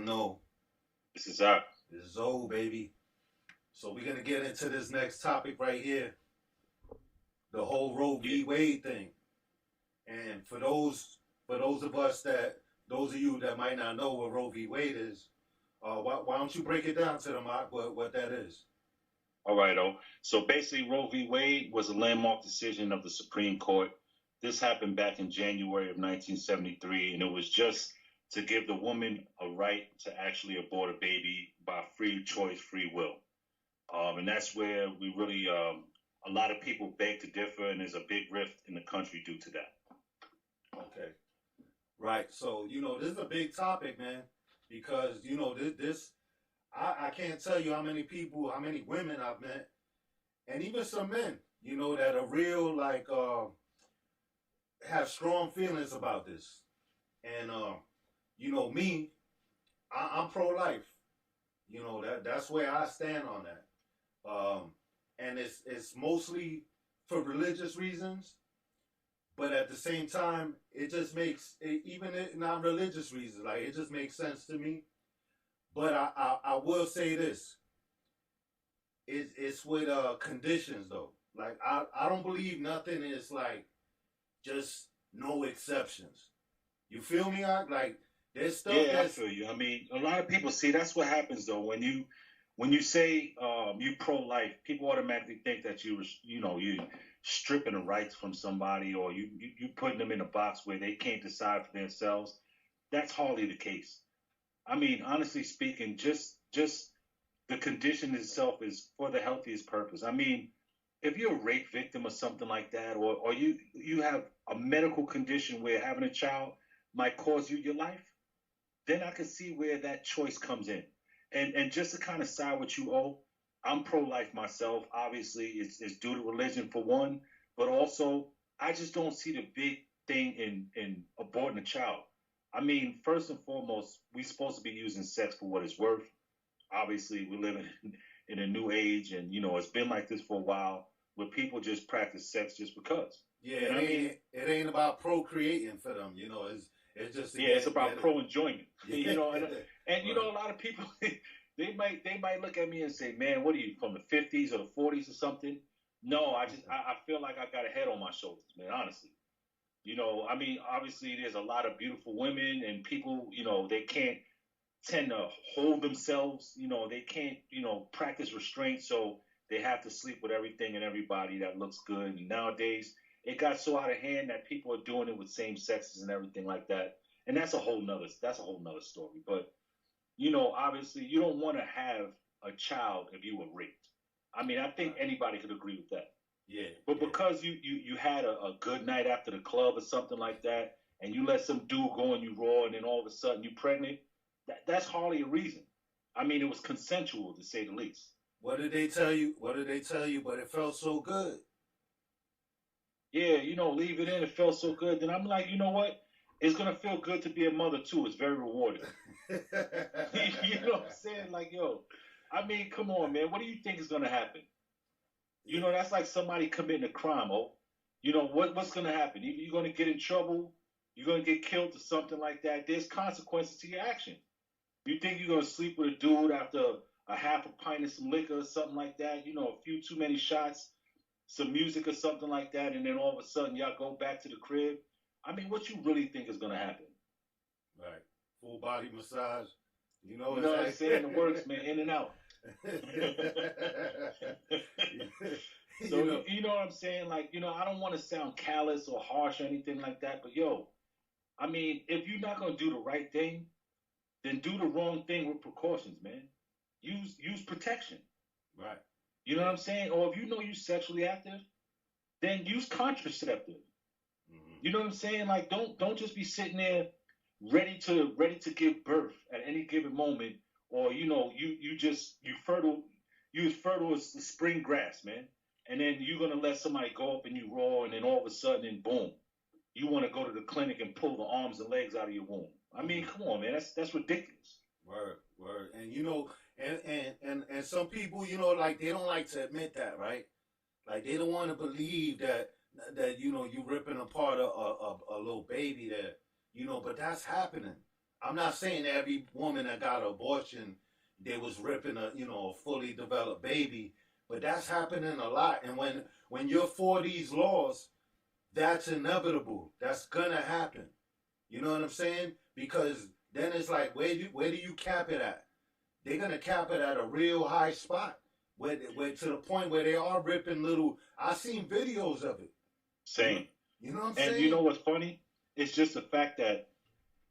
know. This is our. This is old, baby. So we're gonna get into this next topic right here, the whole Roe Yeah. v. Wade thing. And for those of us that those of you that might not know what Roe v. Wade is, why don't you break it down to them what that is? All right, oh. So basically, Roe v. Wade was a landmark decision of the Supreme Court. This happened back in January of 1973, and it was just to give the woman a right to actually abort a baby by free choice, free will. And that's where we really, a lot of people beg to differ, and there's a big rift in the country due to that. Okay. Right. So, this is a big topic, man, because, this I can't tell you how many people, how many women I've met, and even some men, that are real, like, have strong feelings about this. And, me, I'm pro life. That's where I stand on that. And it's mostly for religious reasons, but at the same time, it just makes even not religious reasons, like it just makes sense to me. But I will say this: it's with conditions though. Like I don't believe nothing is like just no exceptions. You feel me? Like there's stuff Yeah, I that's feel you. I mean, a lot of people see that's what happens though when you say you pro life, people automatically think that you stripping the rights from somebody or you putting them in a box where they can't decide for themselves. That's hardly the case. I mean, honestly speaking, just the condition itself is for the healthiest purpose. I mean, if you're a rape victim or something like that, or you have a medical condition where having a child might cause you your life, then I can see where that choice comes in. And just to kind of side with you, I'm pro life myself. Obviously, it's due to religion for one, but also I just don't see the big thing in aborting a child. I mean, first and foremost, we're supposed to be using sex for what it's worth. Obviously, we're living in a new age, and it's been like this for a while, where people just practice sex just because. yeah. And It I mean, ain't it ain't about procreating for them. It's just to yeah, it's about get it. pro enjoyment. And Right. a lot of people they might look at me and say, "Man, what are you from the '50s or the '40s or something?" No, I feel like I got a head on my shoulders, man. Honestly, I mean, obviously there's a lot of beautiful women and people, they can't tend to hold themselves. They can't, practice restraint, so they have to sleep with everything and everybody that looks good. And nowadays, it got so out of hand that people are doing it with same sexes and everything like that. And that's a whole nother story. But obviously, you don't want to have a child if you were raped. I mean, I think Right. anybody could agree with that. Yeah. But Yeah. because you had a good night after the club or something like that, and you let some dude go on you raw, and then all of a sudden you pregnant, that's hardly a reason. I mean, it was consensual to say the least. What did they tell you? What did they tell you? But it felt so good. Yeah, leave it in. It felt so good. Then I'm like, you know what? It's gonna feel good to be a mother too. It's very rewarding. You know what I'm saying? Like, yo, I mean, come on, man. What do you think is gonna happen? That's like somebody committing a crime. Oh, what's gonna happen? Either you're gonna get in trouble, you're gonna get killed, or something like that. There's consequences to your action. You think you're gonna sleep with a dude after a half a pint of some liquor or something like that? A few too many shots, some music or something like that, and then all of a sudden y'all go back to the crib. I mean, what you really think is gonna happen? Right. Full body massage. You It's know what I'm like saying? The works, man, in and out. you So know, you know what I'm saying? Like, I don't want to sound callous or harsh or anything like that, but yo, I mean, if you're not gonna do the right thing, then do the wrong thing with precautions, man. Use protection. right. You know Yeah. what I'm saying? Or if you know you're sexually active, then use contraceptive. Hmm. You know what I'm saying? Like don't just be sitting there ready to give birth at any given moment, or you as fertile as the spring grass, man. And then you're gonna let somebody go up and you raw, and then all of a sudden, and boom, you want to go to the clinic and pull the arms and legs out of your womb. I mean, Hmm. come on, man, that's ridiculous. Word. Word. And and some people, like they don't like to admit that, right? Like they don't want to believe that you ripping apart a little baby there, but that's happening. I'm not saying every woman that got an abortion, they was ripping a fully developed baby, but that's happening a lot. And when you're for these laws, that's inevitable. That's gonna happen. You know what I'm saying? Because then it's like, where do you cap it at? They're gonna cap it at a real high spot, where to the point where they are ripping little. I seen videos of it. You know, Same. you know what I'm And you saying? know what's funny? It's just the fact that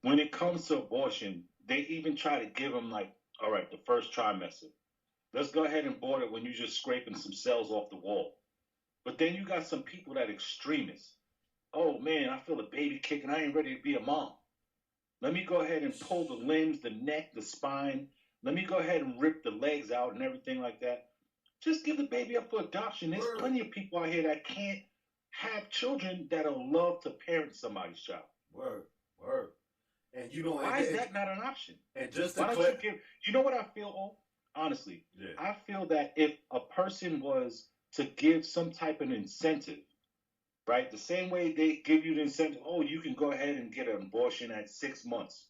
when it comes to abortion, they even try to give them like, all right, the first trimester. Let's go ahead and abort it when you're just scraping some cells off the wall. But then you got some people that extremists. Oh man, I feel a baby kicking. I ain't ready to be a mom. Let me go ahead and pull the limbs, the neck, the spine. Let me go ahead and rip the legs out and everything like that. Just give the baby up for adoption. There's Word, plenty of people out here that can't have children that'll love to parent somebody's child. word, word. And you know, Why is that not an option? and just to Why don't you clip, give? You know what I feel? Oh, honestly, yeah, I feel that if a person was to give some type of incentive, right, the same way they give you the incentive, oh, you can go ahead and get an abortion at 6 months.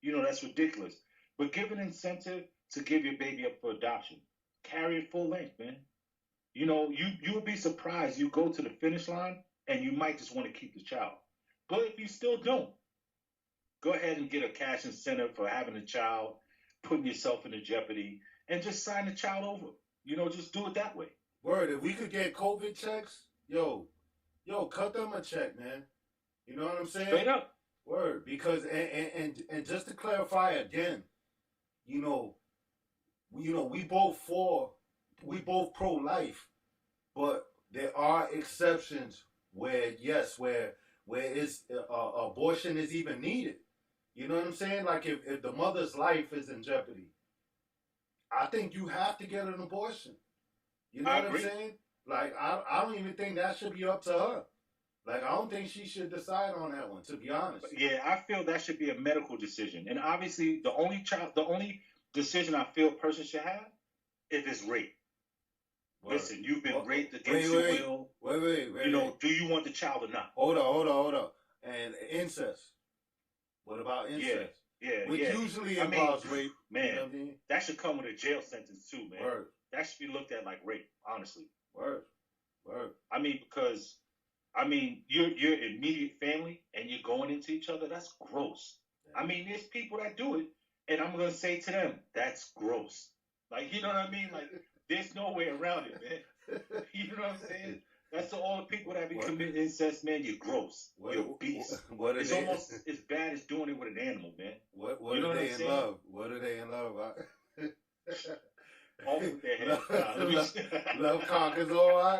You know that's ridiculous. But give an incentive to give your baby up for adoption. Carry it full length, man. You know, you would be surprised. You go to the finish line and you might just want to keep the child. But if you still don't, go ahead and get a cash incentive for having a child, putting yourself into jeopardy, and just sign the child over. You know, just do it that way. word. If we could get COVID checks, yo, cut them a check, man. You know what I'm saying? Straight up. Word. Because and just to clarify again, you know, we both pro life, but there are exceptions where yes, where it's abortion is even needed. You know what I'm saying? Like if the mother's life is in jeopardy, I think you have to get an abortion. You know I what I'm agree. saying? Like I don't even think that should be up to her. Like I don't think she should decide on that one. To be honest. Yeah, I feel that should be a medical decision. And obviously, the only decision I feel a person should have if it's rape. Word. Listen, you've been What? raped Wait, against your wait, will. wait. You know, do you want the child or not? Hold on. And incest. What about Yeah, incest? yeah, Which yeah. usually I mean, involves rape. You man, know what I mean? that should come with a jail sentence too, man. Word, That should be looked at like rape, honestly. word, word. I mean, because you're immediate family and you're going into each other. That's gross. I mean, there's people that do it, and I'm gonna say to them, that's gross. Like, you know what I mean? Like, there's no way around it, man. You know what I'm saying? That's to all the people that be What? committing incest, man. You're gross. You're a beast. What are It's they? almost as bad as doing it with an animal, man. What You know are what they I'm in saying? love? What are they in love about? Off with their head. Love conquers all.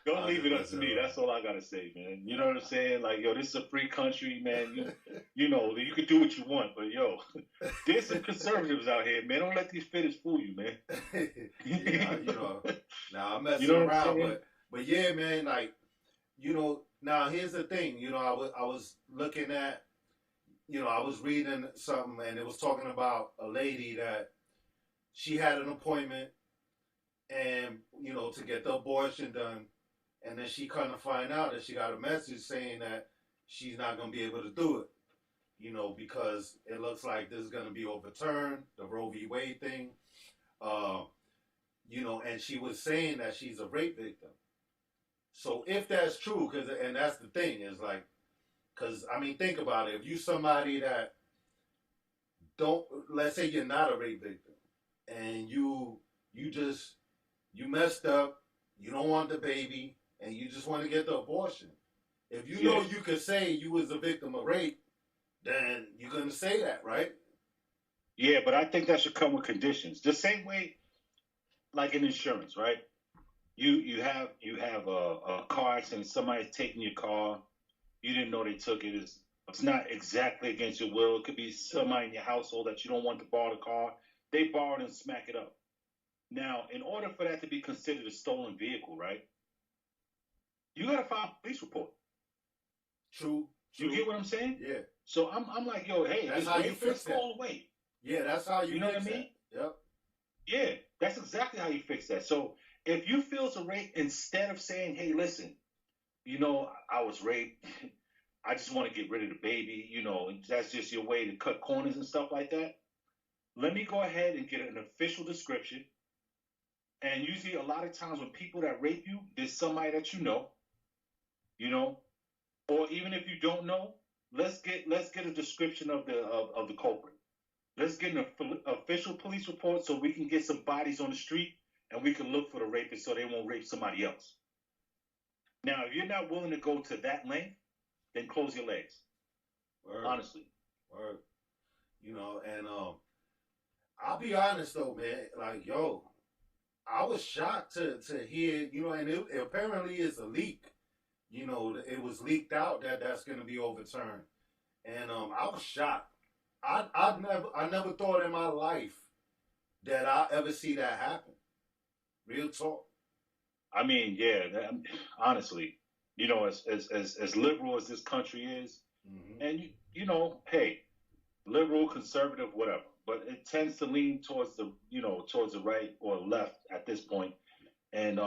Don't leave it up to me. That's all I gotta say, man. You know what I'm saying? Like, yo, this is a free country, man. You know, you can do what you want, but yo, there's some conservatives out here, man. Don't let these fitters fool you, man. Yeah, you know. Now I'm messing You know what I'm around, saying? but yeah, man. Like, you know. Now here's the thing. You know, I was looking at. You know, I was reading something, and it was talking about a lady that she had an appointment, and to get the abortion done. And then she kind of find out that she got a message saying that she's not going to be able to do it, because it looks like this is going to be overturned, the Roe v. Wade thing. Uh, and she was saying that she's a rape victim. So if that's true, and that's the thing, is like, because, I mean, think about it. If you somebody that let's say you're not a rape victim, and you messed up, you don't want the baby, and you just want to get the abortion. If you know you could say you was a victim of rape, then you're going to say that, right? Yeah, but I think that should come with conditions. The same way, like in insurance, right? You have a car accident, somebody's taking your car, you didn't know they took it. It's not exactly against your will. It could be somebody in your household that you don't want to borrow the car. They borrow it and smack it up. Now, in order for that to be considered a stolen vehicle, right? You gotta file a police report. True. You get what I'm saying? Yeah. So I'm like, yo, hey, that's how you fix that. Call away. Yeah, that's how you know fix what I mean? That. Yep. Yeah, that's exactly how you fix that. So if you feel it's a rape, instead of saying, hey, listen, I was raped, I just want to get rid of the baby, and that's just your way to cut corners and stuff like that. Let me go ahead and get an official description. And usually, a lot of times when people that rape you, there's somebody that you know, or even if you don't know, let's get a description of the culprit. Let's get an official police report so we can get some bodies on the street and we can look for the rapist so they won't rape somebody else. Now, if you're not willing to go to that length, then close your legs. Word. Honestly. Word. And I'll be honest though, man. Like, yo, I was shocked to hear, and it apparently is a leak. It was leaked out that that's going to be overturned, and I was shocked. I never thought in my life that I ever see that happen. Real talk. I mean, yeah. Honestly, as liberal as this country is, and hey, liberal, conservative, whatever, but it tends to lean towards the right or left at this point, and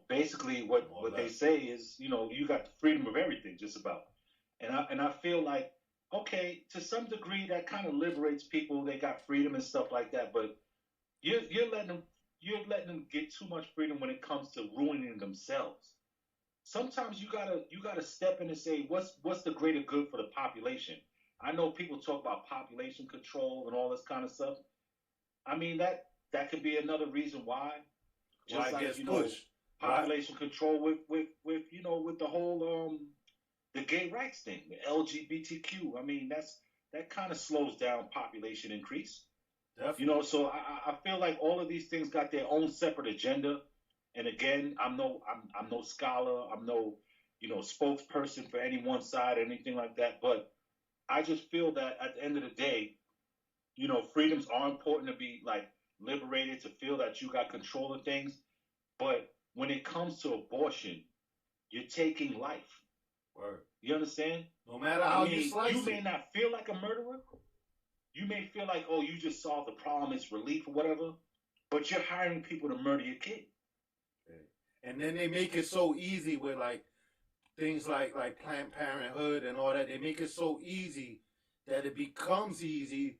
basically what they say is, you got the freedom of everything, just about, and I feel like, okay, to some degree that kind of liberates people. They got freedom and stuff like that, but you're letting them get too much freedom when it comes to ruining themselves. Sometimes you gotta step in and say, what's the greater good for the population? I know people talk about population control and all this kind of stuff. I mean, that could be another reason why. Just like, population control with the whole the gay rights thing, the LGBTQ. I mean, that kind of slows down population increase. Definitely. So I feel like all of these things got their own separate agenda. And again, I'm no scholar, I'm no spokesperson for any one side or anything like that. But I just feel that at the end of the day, freedoms are important to be like liberated, to feel that you got control of things. But when it comes to abortion, you're taking life. Word. You understand? No matter how you slice you may not feel like a murderer. You may feel like, oh, you just solved the problem, it's relief or whatever, but you're hiring people to murder your kid. And then they make it so easy with like things like Planned Parenthood and all that. They make it so easy that it becomes easy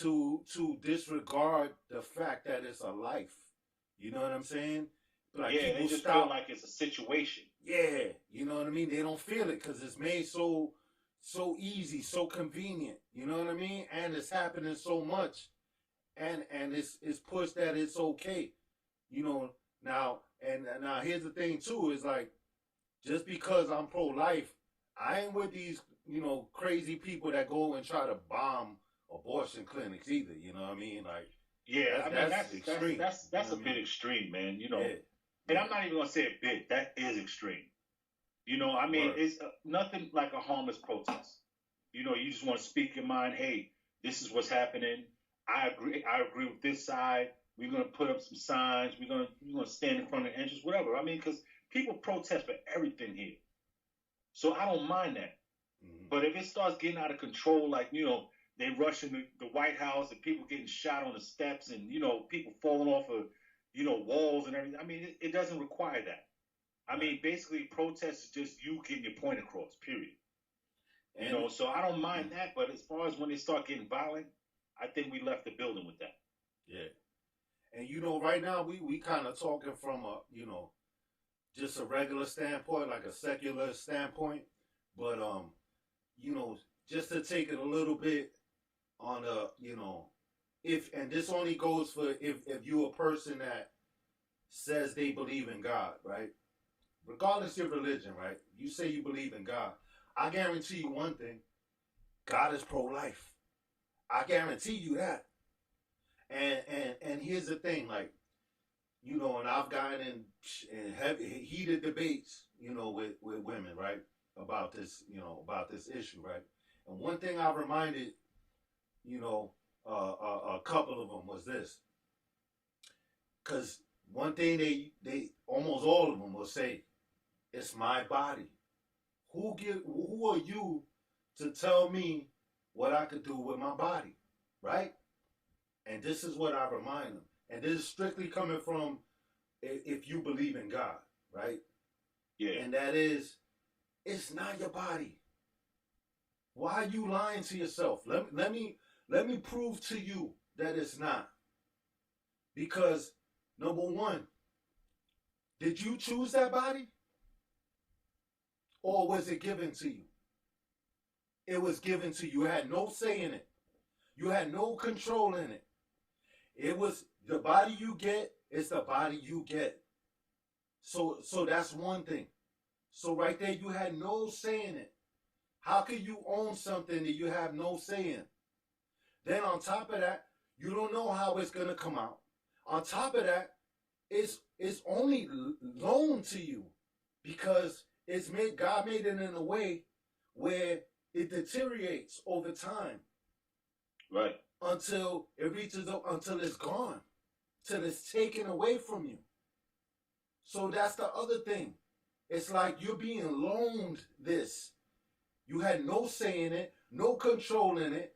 to disregard the fact that it's a life. You know what I'm saying? Like, yeah, they just feel like it's a situation. Yeah, you know what I mean? They don't feel it because it's made so easy, so convenient. You know what I mean? And it's happening so much, and it's pushed that it's okay. Now here's the thing too, is like, just because I'm pro-life, I ain't with these crazy people that go and try to bomb abortion clinics either. You know what I mean? Like, yeah, that's extreme. That's a bit extreme, man. Yeah. And I'm not even gonna say a bit. That is extreme. It's nothing like a harmless protest. You just want to speak your mind. Hey, this is what's happening. I agree with this side. We're gonna put up some signs. We're gonna stand in front of the entrance, whatever. I mean, because people protest for everything here, so I don't mind that. Mm-hmm. But if it starts getting out of control, like they rush in the White House and people getting shot on the steps and people falling off of walls and everything. I mean, it doesn't require that. I mean, basically, protest is just you getting your point across, period. So I don't mind that. But as far as when they start getting violent, I think we left the building with that. Yeah. And, right now, we kind of talking from a, just a regular standpoint, like a secular standpoint. But, just to take it a little bit on and this only goes for if you're a person that says they believe in God, right? Regardless of your religion, right? You say you believe in God. I guarantee you one thing. God is pro-life. I guarantee you that. And here's the thing, like, and I've gotten in heavy, heated debates, with women, right? About this, about this issue, right? And one thing I reminded, a couple of them was this. Because one thing they almost all of them will say, it's my body. Who are you to tell me what I could do with my body, right? And this is what I remind them. And this is strictly coming from if you believe in God, right? Yeah. And that is, It's not your body. Why are you lying to yourself? Let me prove to you that it's not. Because number one, did you choose that body? Or was it given to you? It was given to you. You had no say in it. You had no control in it. It was the body you get, it's the body you get. So that's one thing. So right there, you had no say in it. How can you own something that you have no say in? Then on top of that, you don't know how it's gonna come out. On top of that, it's only loaned to you because it's made. God made it in a way where it deteriorates over time. Right. Until it reaches until it's gone, till it's taken away from you. So that's the other thing. It's like you're being loaned this. You had no say in it, no control in it,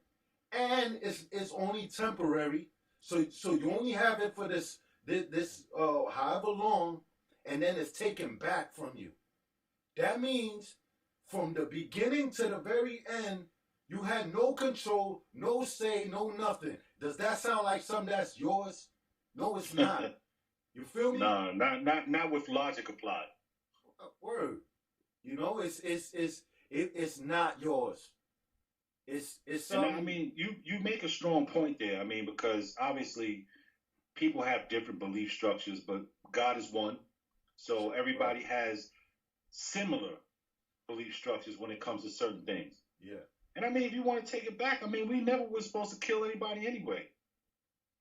and it's only temporary. So you only have it for this however long, and then it's taken back from you. That means from the beginning to the very end, you had no control, no say, no nothing. Does that sound like something that's yours? No, it's not. You feel me? No, not with logic applied. Word. You know, it's not yours. It's And something. I mean, you make a strong point there. I mean, because obviously people have different belief structures, but God is one. So everybody Right. has similar belief structures when it comes to certain things. Yeah. And I mean, if you want to take it back, I mean, we never were supposed to kill anybody anyway.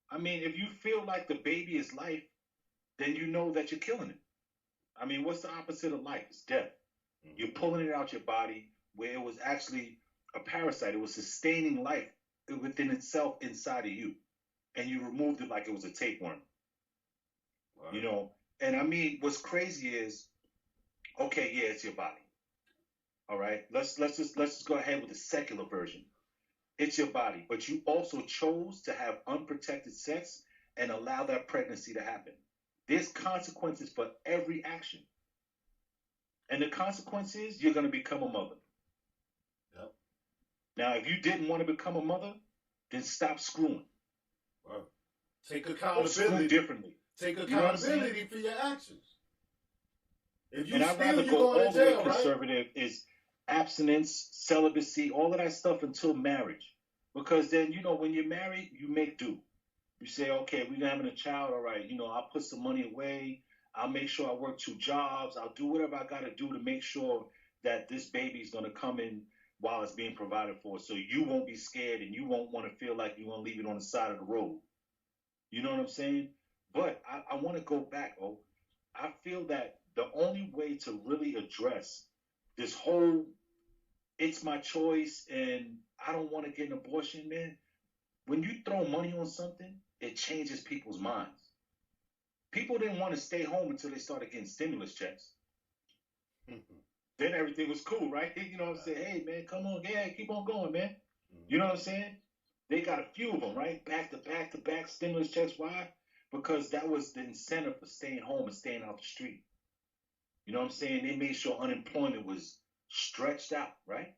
I mean, if you feel like the baby is life, then you know that you're killing it. I mean, what's the opposite of life? It's death. Mm-hmm. You're pulling it out your body where it was actually a parasite. It was sustaining life within itself inside of you. And you removed it like it was a tapeworm. Right. You know? And I mean, what's crazy is, okay, yeah, it's your body. All right. Let's just go ahead with the secular version. It's your body, but you also chose to have unprotected sex and allow that pregnancy to happen. There's consequences for every action. And the consequence is you're going to become a mother. Yep. Now, if you didn't want to become a mother, then stop screwing. Right. Take Or screw accountability. differently. Take You know what I'm saying? accountability for your actions. If you And I'd steal, rather you go going all to the way jail, right? conservative is abstinence, celibacy, all of that stuff until marriage. Because then, you know, when you're married, you make do. You say, okay, we're having a child, all right, you know, I'll put some money away. I'll make sure I work 2 jobs. I'll do whatever I got to do to make sure that this baby's going to come in while it's being provided for. So you won't be scared and you won't want to feel like you want to leave it on the side of the road. You know what I'm saying? But I want to go back, oh. I feel that the only way to really address this whole it's my choice and I don't want to get an abortion, man, when you throw money on something, it changes people's minds. People didn't want to stay home until they started getting stimulus checks. Then everything was cool, right? You know what I'm saying? Hey, man, come on, yeah, keep on going, man. You know what I'm saying? They got a few of them, right? Back to back to back stimulus checks. Why? Because that was the incentive for staying home and staying out the street. You know what I'm saying? They made sure unemployment was stretched out, right?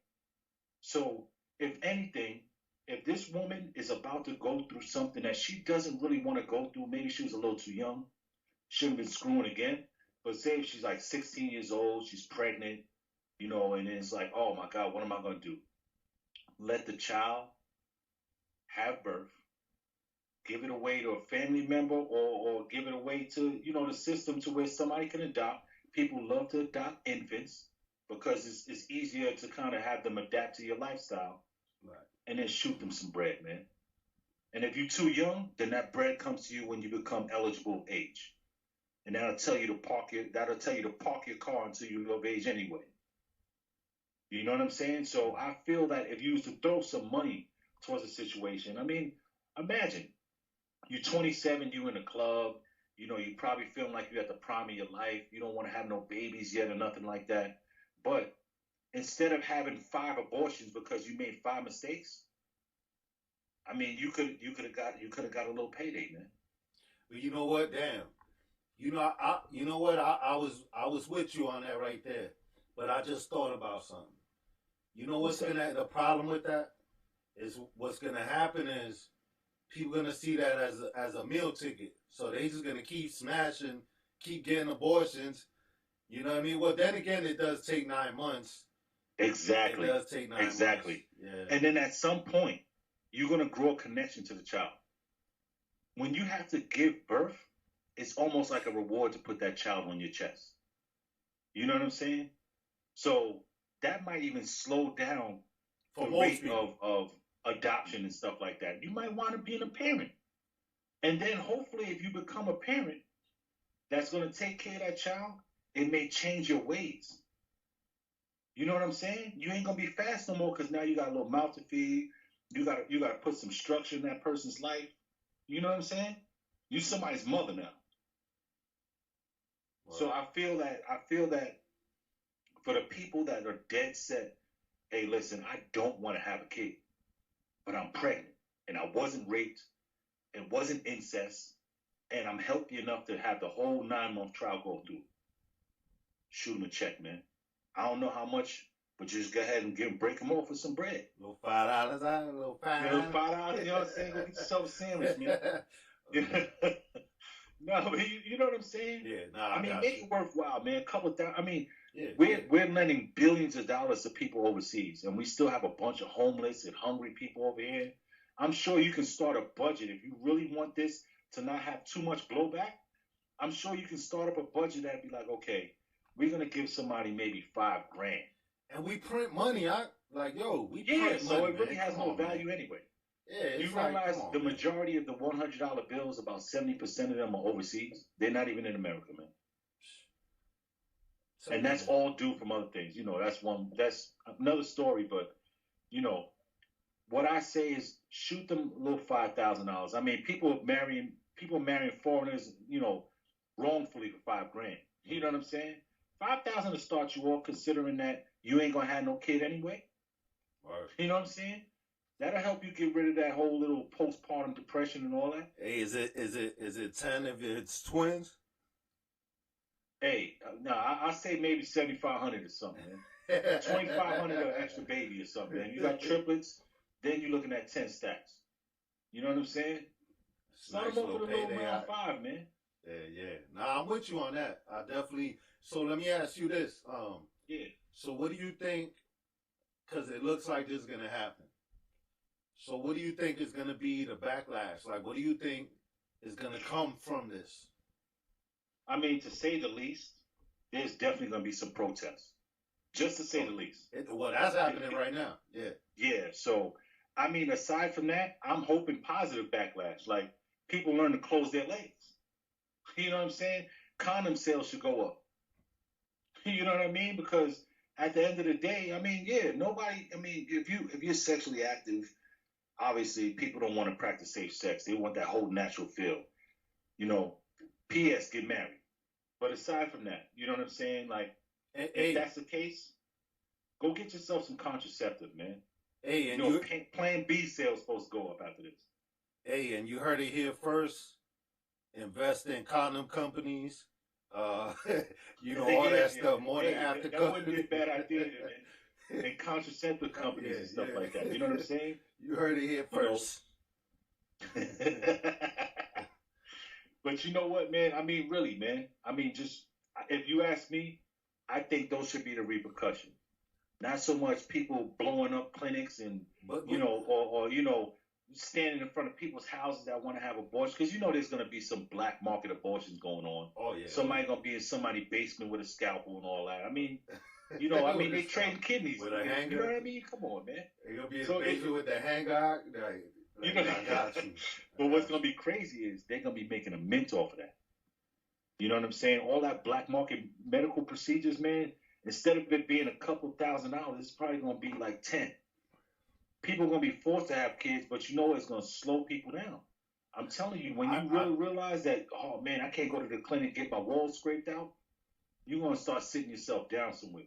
So, if anything, if this woman is about to go through something that she doesn't really want to go through, maybe she was a little too young, shouldn't have been screwing again. But say if she's like 16 years old, she's pregnant, you know, and it's like, oh my God, what am I going to do? Let the child have birth, give it away to a family member or give it away to, you know, the system to where somebody can adopt. People love to adopt infants because it's easier to kind of have them adapt to your lifestyle. Right. And then shoot them some bread, man. And if you're too young, then that bread comes to you when you become eligible age. And that'll tell you to park your car until you're of age anyway. You know what I'm saying? So I feel that if you was to throw some money towards a situation, I mean, imagine you're 27, you in a club, you know, you probably feeling like you're at the prime of your life. You don't want to have no babies yet or nothing like that. But instead of having 5 abortions because you made 5 mistakes, I mean, you could have got a little payday, man. But you know what? Damn. You know, I was with you on that right there. But I just thought about something. You know What's up? the problem with that is what's gonna happen is people gonna see that as a meal ticket. So they just gonna keep smashing, keep getting abortions. You know what I mean? Well, then again, it does take 9 months. It Exactly. does take 9 months. Exactly. Yeah. And then at some point, you're gonna grow a connection to the child. When you have to give birth, it's almost like a reward to put that child on your chest. You know what I'm saying? So that might even slow down For the most rate people. of adoption and stuff like that. You might want to be a parent. And then hopefully if you become a parent that's going to take care of that child, it may change your ways. You know what I'm saying? You ain't gonna be fast no more because now you got a little mouth to feed. You gotta put some structure in that person's life. You know what I'm saying? You somebody's mother now. So Right. I feel that for the people that are dead set, hey, listen, I don't want to have a kid, but I'm pregnant and I wasn't raped, it wasn't incest, and I'm healthy enough to have the whole 9 month trial go through. Shoot him a check, man. I don't know how much, but just go ahead and break him off with some bread. Little $5 out, a little You know, $5. $5, you know what I'm saying? Go get yourself a sandwich, man. No, but you know what I'm saying? Yeah, nah, I I mean, got make you. it worthwhile, man. A couple of thousand. I mean, Yeah, yeah. we're lending billions of dollars to people overseas, and we still have a bunch of homeless and hungry people over here. I'm sure you can start a budget if you really want this to not have too much blowback. I'm sure you can start up a budget that'd be like, okay, we're gonna give somebody maybe 5 grand. And we print money. Like, yo, we Yeah, print so money, it really man. has Come no on, man. value anyway. Yeah, You it's like, come realize the on, man. majority of the $100 bills, about 70% of them are overseas. They're not even in America, man. Tell And me, that's man. all due from other things. That's another story. But you know, what I say is shoot them a little $5,000. I mean, people marrying foreigners, wrongfully for 5 grand. You know what I'm saying? 5,000 to start you off, considering that you ain't gonna have no kid anyway. Right. You know what I'm saying? That'll help you get rid of that whole little postpartum depression and all that. Hey, is it 10 if it's twins? Hey, no, I say maybe 7,500 or something, man. 2,500 an extra baby or something, man. You got triplets, then you're looking at 10 stacks. You know what I'm saying? It's a Start nice them off little with a little payday. round five, man. Yeah, yeah. Nah, I'm with you on that. I definitely. So let me ask you this. Yeah. So what do you think? Because it looks like this is gonna happen. So what do you think is gonna be the backlash? Like, what do you think is gonna come from this? I mean, to say the least, there's definitely going to be some protests. Just to say Oh, the least. well, that's happening right now. Yeah. Yeah. So, I mean, aside from that, I'm hoping positive backlash. Like, people learn to close their legs. You know what I'm saying? Condom sales should go up. You know what I mean? Because at the end of the day, I mean, yeah, nobody. I mean, if you're sexually active, obviously people don't want to practice safe sex. They want that whole natural feel. You know, P.S. Get married. But aside from that, you know what I'm saying? Like, Hey, if hey, that's the case, go get yourself some contraceptive, man. hey, You and know, you, Plan B sales supposed to go up after this. hey, and you heard it here first. Invest in condom companies. Uh, all Yeah, that yeah. stuff. More than Hey, after that wouldn't be company. a bad idea, man. And contraceptive companies Yeah, and stuff like that. You know what I'm yeah. saying? You heard it here You know. first. But you know what, man? I mean, really, man. I mean, just if you ask me, I think those should be the repercussions. Not so much people blowing up clinics and But or standing in front of people's houses that want to have abortions, because there's going to be some black market abortions going on. oh yeah, oh Somebody yeah. going to be in somebody's basement with a scalpel and all that. I mean, With a they trading scout, kidneys. with a You know hanger. what I mean? Come on, man. They gonna be in the So basement with the hanger. you Like, know, I got you. but I what's got going to be crazy is they're going to be making a mint off of that. You know what I'm saying? All that black market medical procedures, man. Instead of it being a couple $1,000s, it's probably going to be like 10. People are going to be forced to have kids, but it's going to slow people down. I'm telling you, when you. you really realize that, oh man, I can't go to the clinic and get my walls scraped out, you're going to start sitting yourself down somewhere.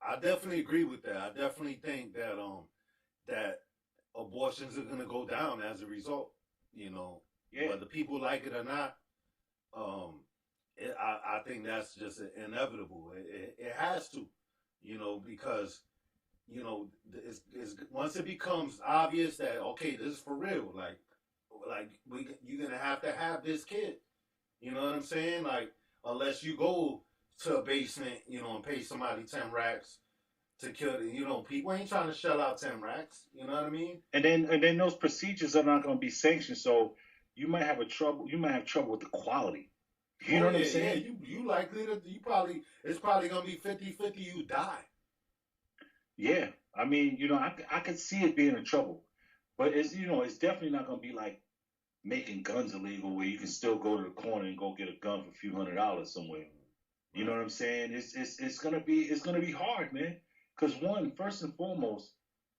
I definitely agree with that. I definitely think that abortions are gonna go down as a result. Yeah. Whether people like it or not, I think that's just inevitable. It has to. because it's once it becomes obvious that okay, this is for real, like you're gonna have this kid. You know what I'm saying? Like unless you go to a basement, and pay somebody 10 racks to kill it. People ain't trying to shell out 10 racks. You know what I mean? And then those procedures are not going to be sanctioned, so you might have trouble with the quality. You know Oh what I'm yeah, yeah. saying? You likely to you probably it's probably gonna be 50-50. You die. Yeah. I mean, I could see it being a trouble, but it's definitely not going to be like making guns illegal where you can still go to the corner and go get a gun for a few $100s somewhere. You know Right. what I'm saying? It's gonna be hard, man. Because one, first and foremost,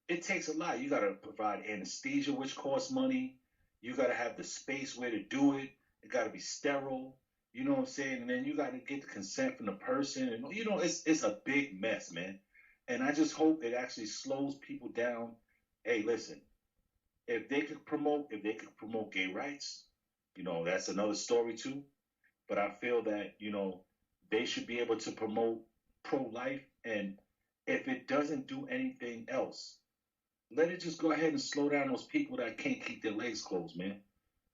it takes a lot. You gotta provide anesthesia, which costs money. You gotta have the space where to do it. It gotta be sterile. You know what I'm saying? And then you gotta get the consent from the person, and it's a big mess, man. And I just hope it actually slows people down. Hey, listen, if they could promote gay rights, that's another story too. But I feel that they should be able to promote pro-life, and if it doesn't do anything else, let it just go ahead and slow down those people that can't keep their legs closed, man.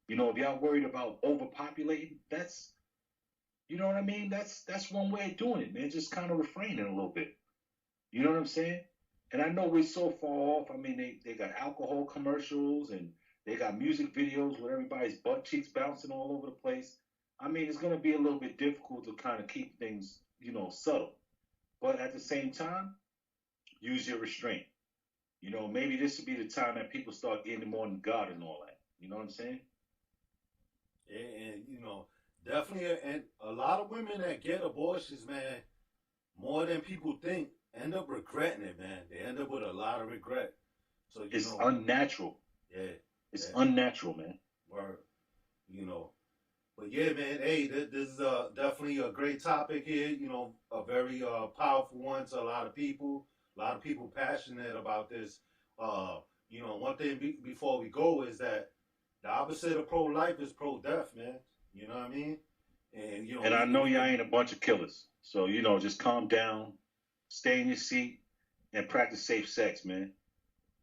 If y'all worried about overpopulating, you know what I mean. That's one way of doing it, man. Just kind of refraining a little bit. You know what I'm saying? And I know we're so far off. I mean, they got alcohol commercials and they got music videos with everybody's butt cheeks bouncing all over the place. I mean, it's going to be a little bit difficult to kind of keep things, subtle. But at the same time, use your restraint. Maybe this would be the time that people start getting more in God and all that. You know what I'm saying? And definitely, and a lot of women that get abortions, man, more than people think, end up regretting it, man. They end up with a lot of regret. So It's unnatural. yeah, It's yeah, unnatural, man. word, you know. But yeah, man, hey, this is definitely a great topic here. A very powerful one to a lot of people. A lot of people passionate about this. One thing before we go is that the opposite of pro life is pro death, man. You know what I mean? And And I know y'all ain't a bunch of killers. So, just calm down, stay in your seat, and practice safe sex, man.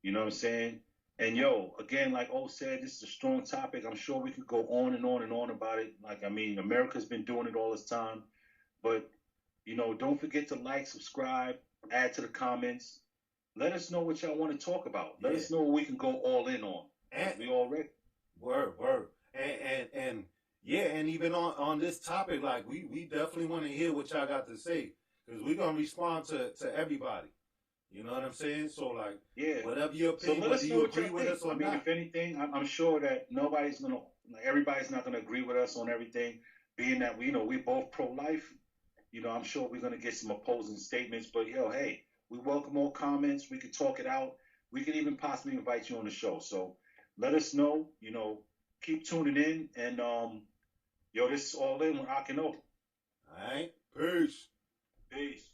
You know what I'm saying? And yo, again, like O said, this is a strong topic. I'm sure we could go on and on and on about it. Like, I mean, America's been doing it all this time. But, don't forget to like, subscribe, add to the comments. Let us know what y'all want to talk about. Let yeah, us know what we can go all in on. and We all ready. word, and yeah, and even on this topic, like we definitely want to hear what y'all got to say because we're gonna respond to everybody. You know what I'm saying? So like, Yeah. whatever your So opinion, let whether us know you what y'all agree with think. us or I mean, not. if anything, I'm sure that everybody's not gonna agree with us on everything. Being that we both pro-life, I'm sure we're gonna get some opposing statements. But yo, hey, we welcome all comments. We could talk it out. We could even possibly invite you on the show. So let us know. Keep tuning in, and yo, this is all in with Akinola. All right, peace. Peace.